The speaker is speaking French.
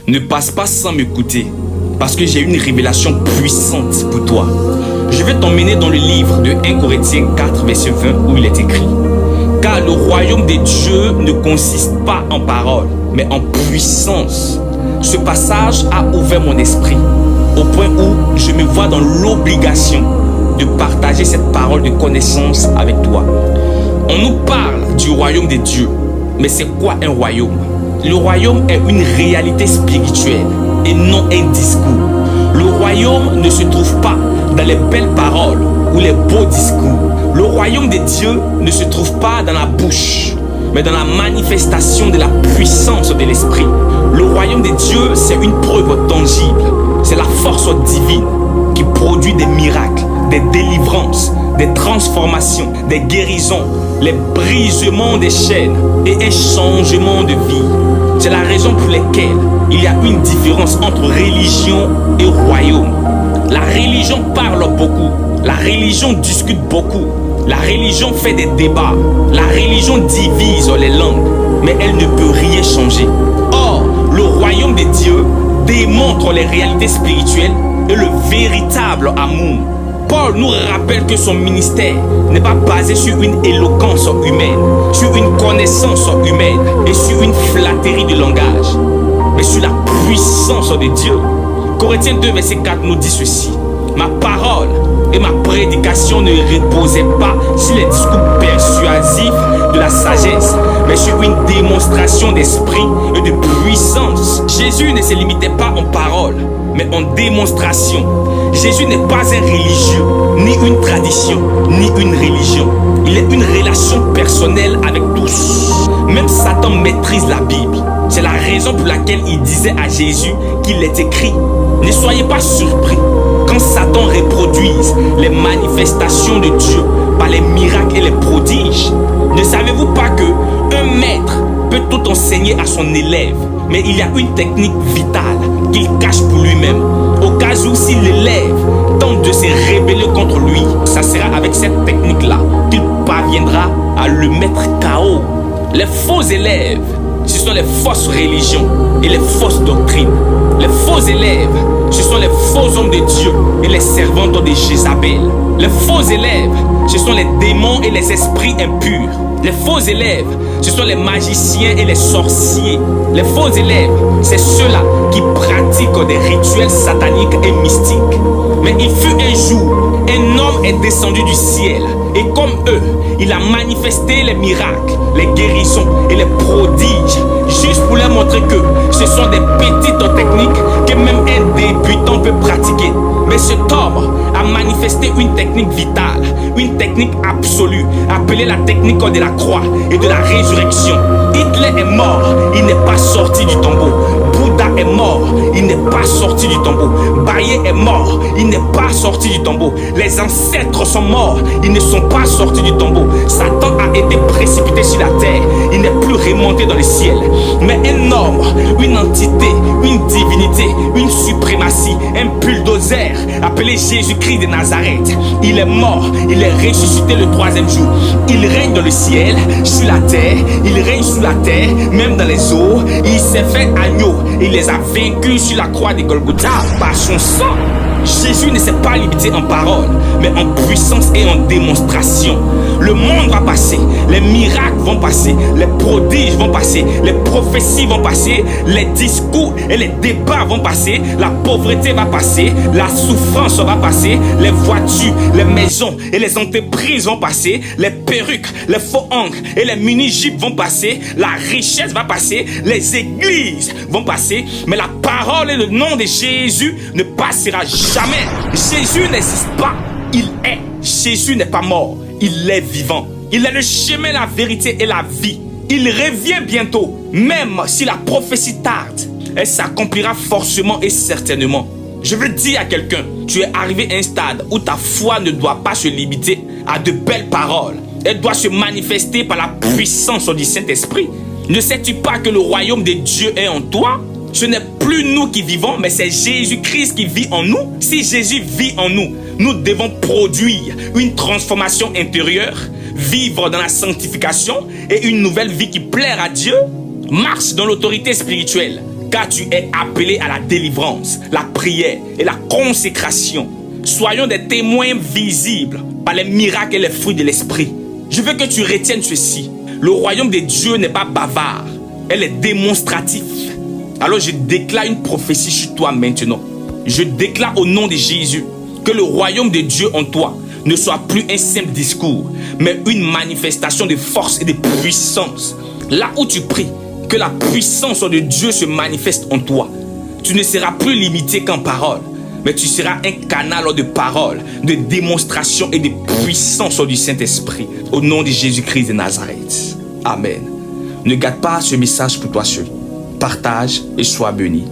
Ne passe pas sans m'écouter, parce que j'ai une révélation puissante pour toi. Je vais t'emmener dans le livre de 1 Corinthiens 4, verset 20, où il est écrit: car le royaume des dieux ne consiste pas en paroles, mais en puissance. Ce passage a ouvert mon esprit, au point où je me vois dans l'obligation de partager cette parole de connaissance avec toi. On nous parle du royaume des dieux, mais c'est quoi un royaume? Le royaume est une réalité spirituelle et non un discours. Le royaume ne se trouve pas dans les belles paroles ou les beaux discours. Le royaume des dieux ne se trouve pas dans la bouche, mais dans la manifestation de la puissance de l'esprit. Le royaume des dieux, c'est une preuve tangible. C'est la force divine qui produit des miracles, des délivrances, des transformations, des guérisons, les brisements des chaînes et un changement de vie. C'est la raison pour laquelle il y a une différence entre religion et royaume. La religion parle beaucoup, la religion discute beaucoup, la religion fait des débats, la religion divise les langues, mais elle ne peut rien changer. Or, le royaume des dieux démontre les réalités spirituelles et le véritable amour. Paul nous rappelle que son ministère n'est pas basé sur une éloquence humaine, sur une connaissance humaine et sur une flatterie de langage, mais sur la puissance de Dieu. Corinthiens 2, verset 4 nous dit ceci: ma parole et ma prédication ne reposaient pas sur les discours persuasifs de la sagesse, mais sur une démonstration d'esprit et de puissance. Jésus ne se limitait pas en parole, mais en démonstration. Jésus n'est pas un religieux, ni une tradition, ni une religion. Il est une relation personnelle avec tous. Même Satan maîtrise la Bible. C'est la raison pour laquelle il disait à Jésus qu'il est écrit: ne soyez pas surpris quand Satan reproduise les manifestations de Dieu par les miracles et les prodiges. Ne savez-vous pas que un maître peut tout enseigner à son élève, mais il y a une technique vitale qu'il cache pour lui-même, au cas où si l'élève tente de se rebeller contre lui, ça sera avec cette technique-là qu'il parviendra à le mettre KO. Les faux élèves, ce sont les fausses religions et les fausses doctrines. Les faux élèves, ce sont les faux hommes de Dieu et les servantes de Jézabel. Les faux élèves, ce sont les démons et les esprits impurs. Les faux élèves, ce sont les magiciens et les sorciers. Les faux élèves, c'est ceux-là qui pratiquent des rituels sataniques et mystiques. Mais il fut un jour, un homme est descendu du ciel, et comme eux, il a manifesté les miracles, les guérisons et les prodiges, juste pour leur montrer que ce sont des petites techniques que même un débutant peut pratiquer. Mais cet homme a manifesté une technique vitale, une technique absolue, appelée la technique de la croix et de la résurrection. Hitler est mort, il n'est pas sorti du tombeau. Bouddha est mort, il n'est pas sorti du tombeau. Baye est mort, il n'est pas sorti du tombeau. Les ancêtres sont morts, ils ne sont pas sortis du tombeau. Satan a été précipité sur la terre, il n'est plus remonté dans le ciel. Mais un homme, une entité, une divinité, une suprématie, un bulldozer appelé Jésus-Christ de Nazareth, il est mort, il est ressuscité le troisième jour. Il règne dans le ciel, sur la terre, il règne sous la terre, même dans les eaux. Il s'est fait agneau, il les a vaincus sur la croix de Golgotha par son sang. Jésus ne s'est pas limité en parole, mais en puissance et en démonstration. Le monde va passer, les miracles vont passer, les prodiges vont passer, les prophéties vont passer, les discours et les débats vont passer, la pauvreté va passer, la souffrance va passer, les voitures, les maisons et les entreprises vont passer, les perruques, les faux ongles et les mini-jupes vont passer, la richesse va passer, les églises vont passer, mais la parole et le nom de Jésus ne passera jamais. Jésus n'existe pas, il est. Jésus n'est pas mort, il est vivant. Il est le chemin, la vérité et la vie. Il revient bientôt, même si la prophétie tarde, elle s'accomplira forcément et certainement. Je veux dire à quelqu'un, tu es arrivé à un stade où ta foi ne doit pas se limiter à de belles paroles. Elle doit se manifester par la puissance du Saint-Esprit. Ne sais-tu pas que le royaume de Dieu est en toi? Ce n'est plus nous qui vivons, mais c'est Jésus-Christ qui vit en nous. Si Jésus vit en nous, nous devons produire une transformation intérieure, vivre dans la sanctification et une nouvelle vie qui plaire à Dieu. Marche dans l'autorité spirituelle, car tu es appelé à la délivrance, la prière et la consécration. Soyons des témoins visibles par les miracles et les fruits de l'esprit. Je veux que tu retiennes ceci. Le royaume de Dieu n'est pas bavard, elle est démonstrative. Alors je déclare une prophétie sur toi maintenant. Je déclare au nom de Jésus que le royaume de Dieu en toi ne soit plus un simple discours, mais une manifestation de force et de puissance. Là où tu pries, que la puissance de Dieu se manifeste en toi. Tu ne seras plus limité qu'en parole, mais tu seras un canal de parole, de démonstration et de puissance du Saint-Esprit. Au nom de Jésus-Christ de Nazareth. Amen. Ne gâte pas ce message pour toi seul. Partage et sois béni.